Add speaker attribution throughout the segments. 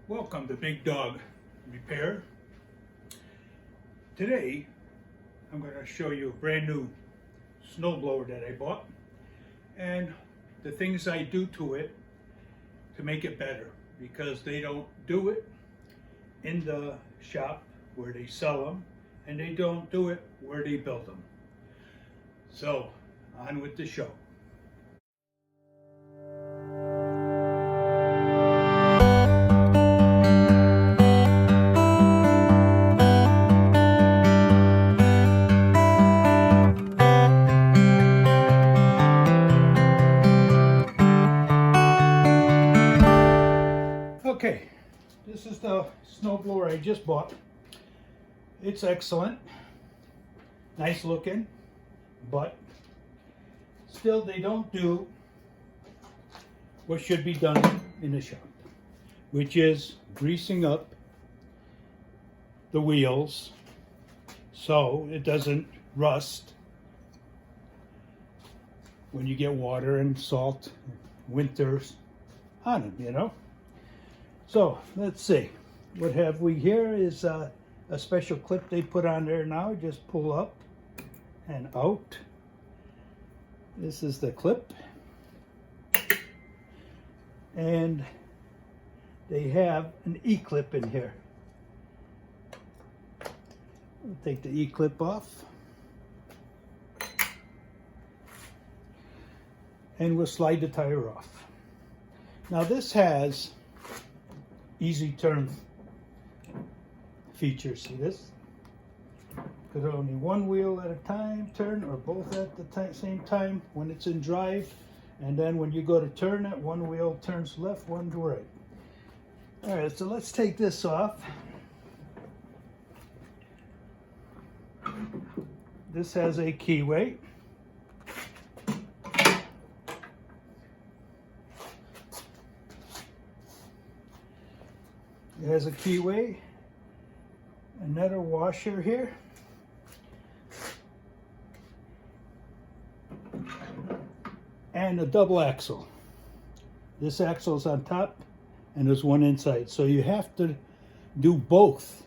Speaker 1: Welcome to Big Dog Repair. Today I'm going to show you a brand new snowblower that I bought and the things I do to it to make it better, because they don't do it in the shop where they sell them and they don't do it where they build them. So on with the show. Okay, this is the snowblower I just bought. It's excellent, nice looking, but still they don't do what should be done in the shop, which is greasing up the wheels so it doesn't rust when you get water and salt winters on them, you know. So let's see, what have we here is a special clip they put on there now. Just pull up and out. This is the clip, and they have an E-clip in here. We'll take the E-clip off and we'll slide the tire off. Now this has easy turn feature. See this? Could only one wheel at a time turn, or both at the same time when it's in drive, and then when you go to turn it, one wheel turns left, one to right. All right, so let's take this off. This has a keyway. It has a keyway, another washer here, and a double axle. This axle is on top and there's one inside, so you have to do both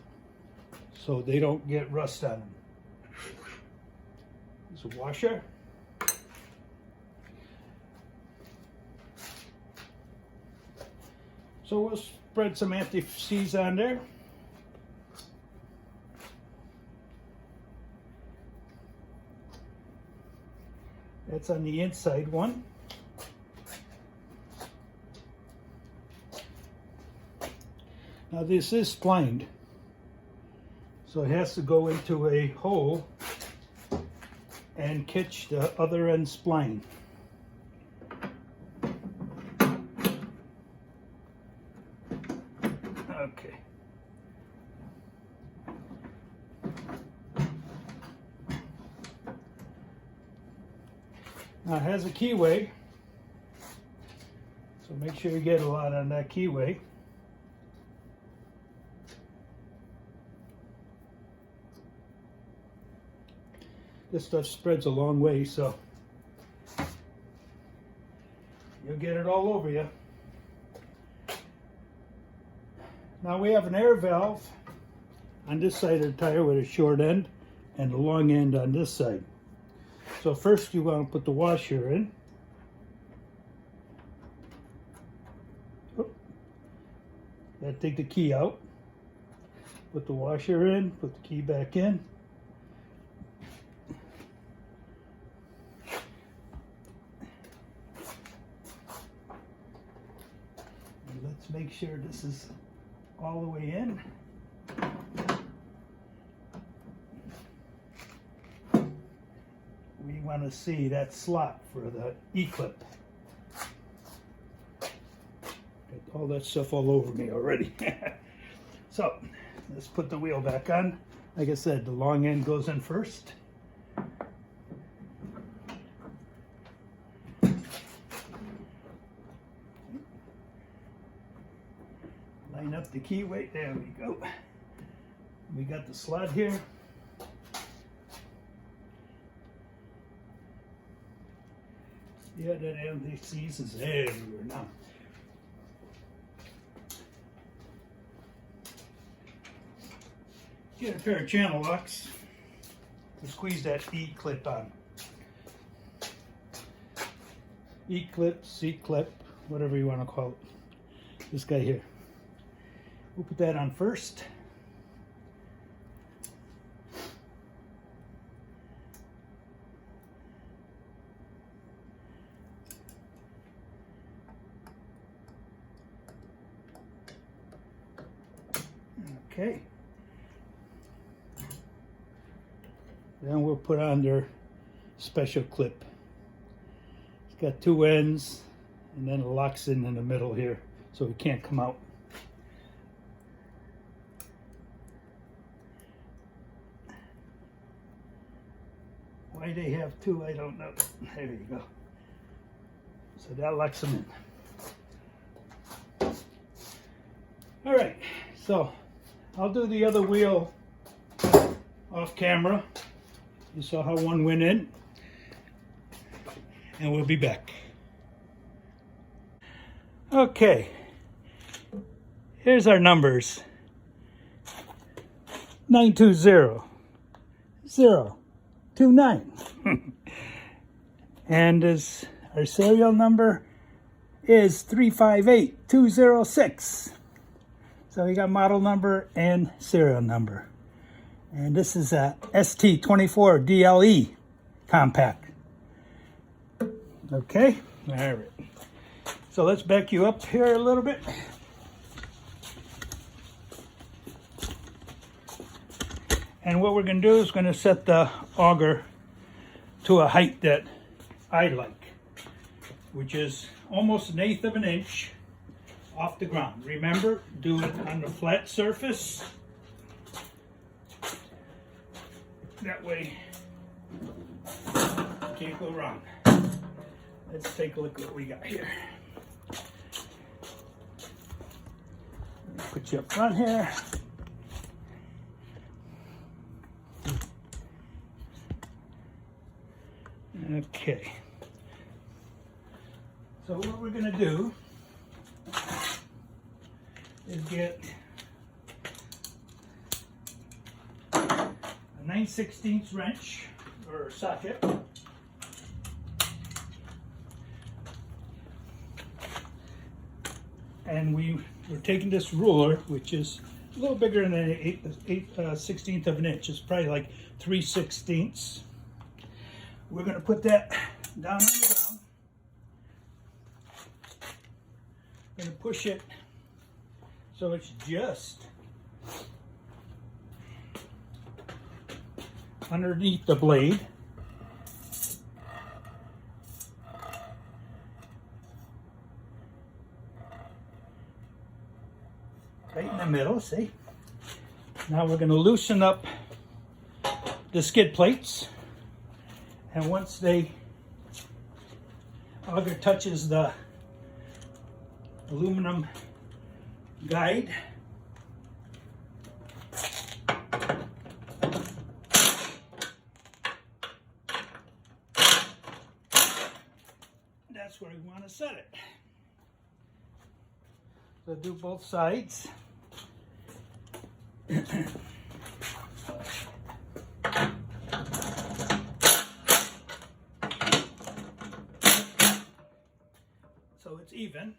Speaker 1: so they don't get rust on them. There's a washer. So we'll spread some anti-seize on there. That's on the inside one. Now this is splined, so it has to go into a hole and catch the other end spline. Okay. Now it has a keyway, so make sure you get a lot on that keyway. This stuff spreads a long way, so you'll get it all over you. Now we have an air valve on this side of the tire with a short end and a long end on this side. So first you want to put the washer in. Gotta take the key out. Put the washer in, put the key back in. And let's make sure this is all the way in. We want to see that slot for the E-clip. Got all that stuff all over me already. So let's put the wheel back on. Like I said, the long end goes in first. Line up the keyway. There we go. We got the slot here. Yeah, that anti-seize is everywhere now. Get a pair of channel locks to squeeze that E-clip on. E-clip, C-clip, whatever you want to call it. This guy here. We'll put that on first. Okay. Then we'll put on their special clip. It's got two ends and then it locks in the middle here so it can't come out. Why they have two, I don't know. There you go. So that locks them in. All right, so I'll do the other wheel off camera. You saw how one went in, and we'll be back. Okay, here's our numbers. 920-029. And our serial number is 358206. So we got model number and serial number. And this is a ST24 DLE compact. Okay, all right. So let's back you up here a little bit. And what we're going to do is going to set the auger to a height that I like, which is almost 1/8 of an inch off the ground. Remember, do it on the flat surface. That way, you can't go wrong. Let's take a look at what we got here. Put you up front here. Okay. So what we're going to do is get a 9/16 wrench or socket. And we're taking this ruler, which is a little bigger than an 8/16 of an inch. It's probably like 3/16. We're going to put that down on the ground. Going to push it so it's just underneath the blade. Right in the middle, see? Now we're going to loosen up the skid plates. And once the auger touches the aluminum guide, that's where we want to set it. So do both sides. So it's even.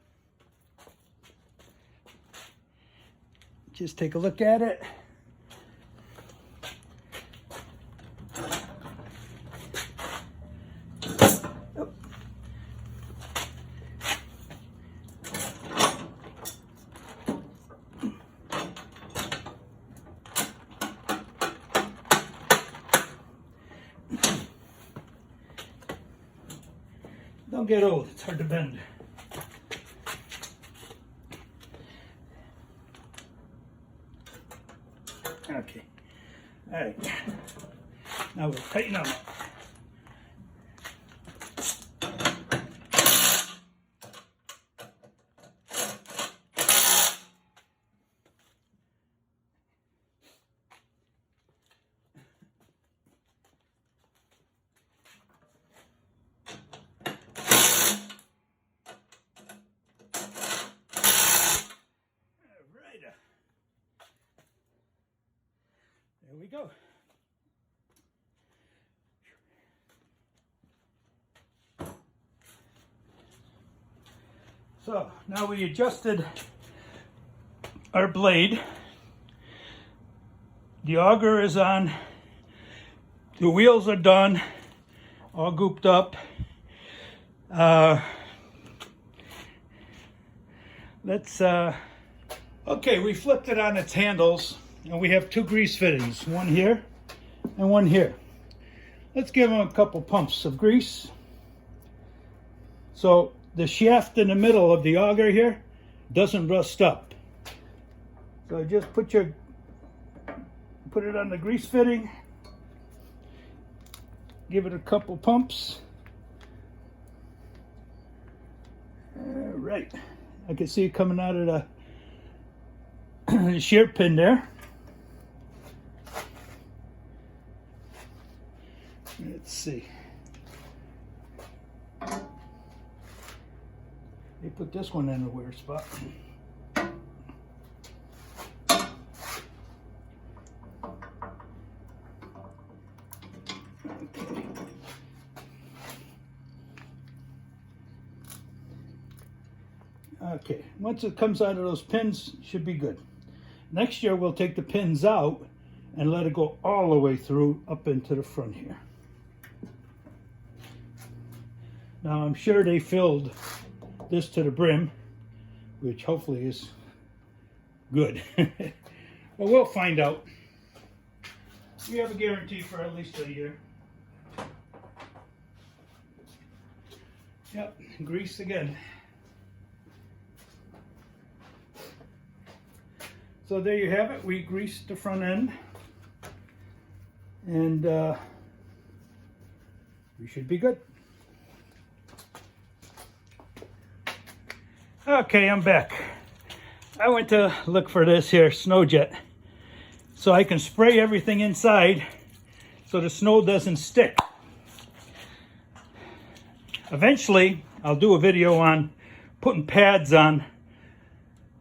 Speaker 1: Just take a look at it. Oh. Don't get old, it's hard to bend. Okay, all right, now we'll tighten them up. So now we adjusted our blade. The auger is on. The wheels are done, all gooped up. Okay, we flipped it on its handles, and we have two grease fittings, one here and one here. Let's give them a couple pumps of grease. So the shaft in the middle of the auger here doesn't rust up. So just put it on the grease fitting, give it a couple pumps. All right, I can see it coming out of the shear pin there. Let's see. They put this one in a weird spot. Okay, once it comes out of those pins, it should be good. Next year we'll take the pins out and let it go all the way through up into the front here. Now I'm sure they filled this to the brim, which hopefully is good. But we'll find out. We have a guarantee for at least a year. Yep, grease again. So there you have it. We greased the front end, and we should be good. Okay, I'm back. I went to look for this here snow jet so I can spray everything inside so the snow doesn't stick. Eventually, I'll do a video on putting pads on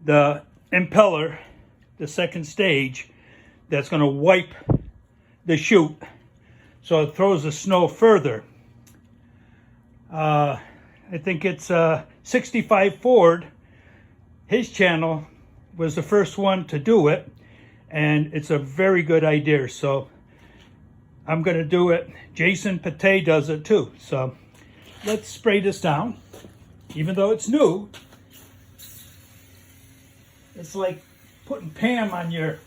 Speaker 1: the impeller, the second stage, that's going to wipe the chute so it throws the snow further. I think it's 65 Ford. His channel was the first one to do it, and it's a very good idea. So I'm going to do it. Jason Pate does it too. So let's spray this down. Even though it's new, it's like putting Pam on your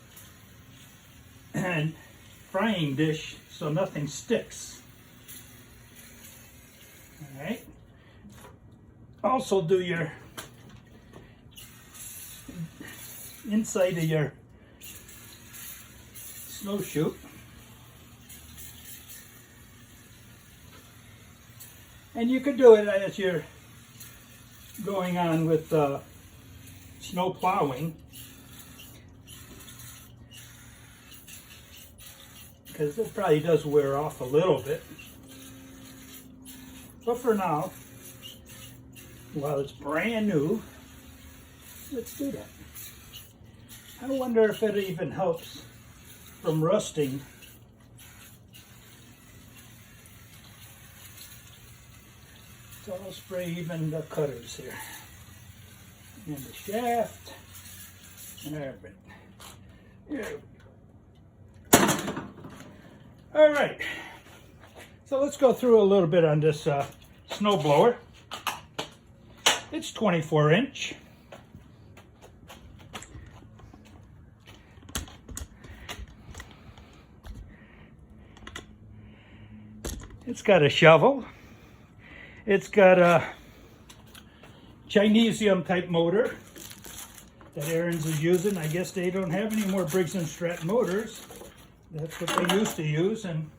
Speaker 1: frying dish so nothing sticks. All right. Also do your inside of your snow chute. And you could do it as you're going on with snow plowing, because it probably does wear off a little bit. But for now, while it's brand new, let's do that. I wonder if it even helps from rusting. So I'll spray even the cutters here, and the shaft, and everything. There we go. All right, so let's go through a little bit on this snowblower. It's 24-inch. It's got a shovel. It's got a Chinesium type motor that Ariens is using. I guess they don't have any more Briggs & Stratton motors. That's what they used to use, and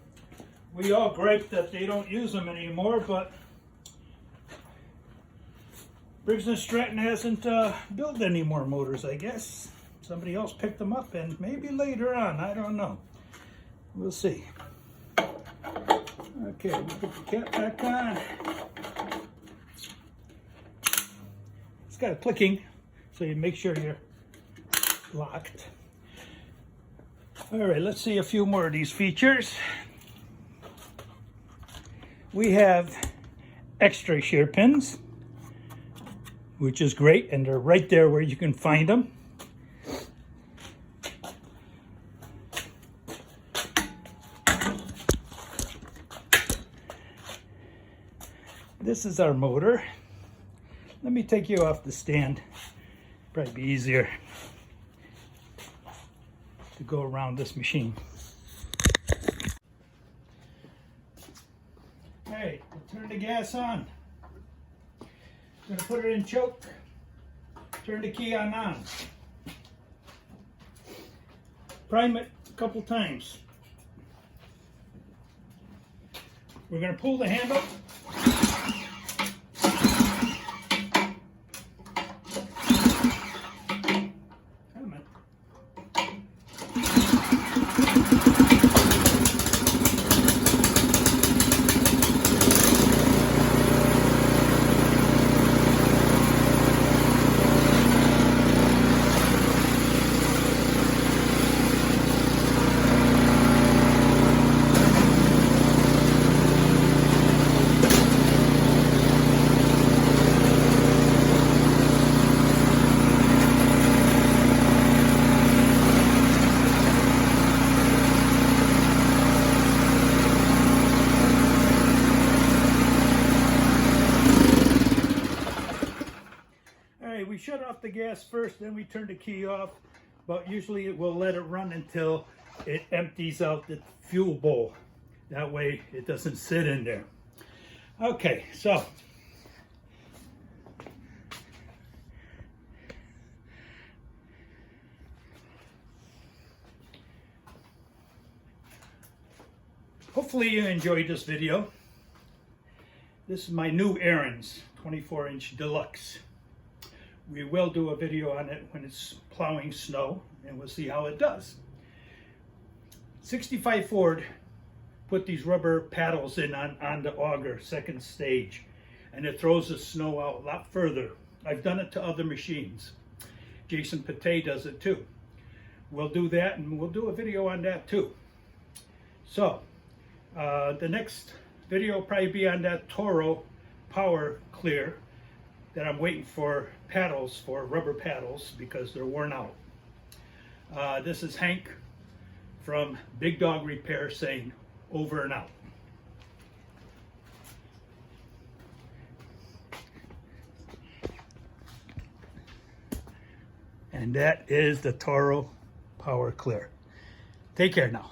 Speaker 1: we all gripe that they don't use them anymore, but Briggs & Stratton hasn't built any more motors, I guess. Somebody else picked them up, and maybe later on, I don't know. We'll see. Okay, we'll put the cap back on. It's got a clicking, so you make sure you're locked. All right, let's see a few more of these features. We have extra shear pins. which is great, and they're right there where you can find them. This is our motor. Let me take you off the stand. Probably be easier to go around this machine. All right, we'll turn the gas on. I'm gonna put it in choke. Turn the key on. Prime it a couple times. We're gonna pull the handle. We shut off the gas first, then we turn the key off, but usually it will let it run until it empties out the fuel bowl. That way it doesn't sit in there. Okay, so hopefully you enjoyed this video. This is my new Ariens 24-inch Deluxe. We will do a video on it when it's plowing snow, and we'll see how it does. 65 Ford put these rubber paddles in on the Auger second stage, and it throws the snow out a lot further. I've done it to other machines. Jason Pate does it too. We'll do that, and we'll do a video on that too. So the next video will probably be on that Toro Power Clear that I'm waiting for paddles, for rubber paddles, because they're worn out. This is Hank from Big Dog Repair saying over and out. And that is the Toro Power Clear. Take care now.